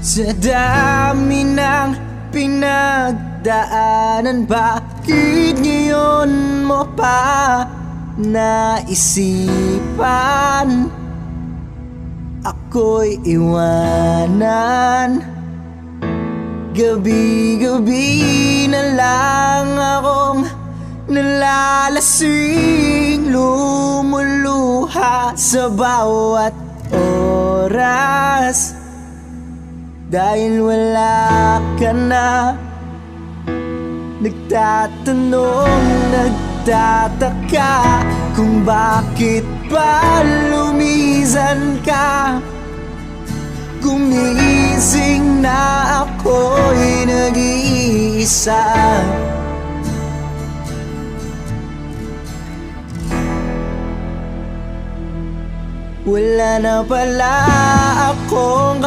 Sa dami ng pinagdaanan, bakit ngayon mo pa naisipan ako'y iwanan? Gabi-gabi na lang akong nalalasing, lumuluha sa bawat oras dahil wala ka na. Nagtatanong, nagtataka kung bakit ba lumisan ka. Gumising na ako'y nag-iisa. Wala na pala akong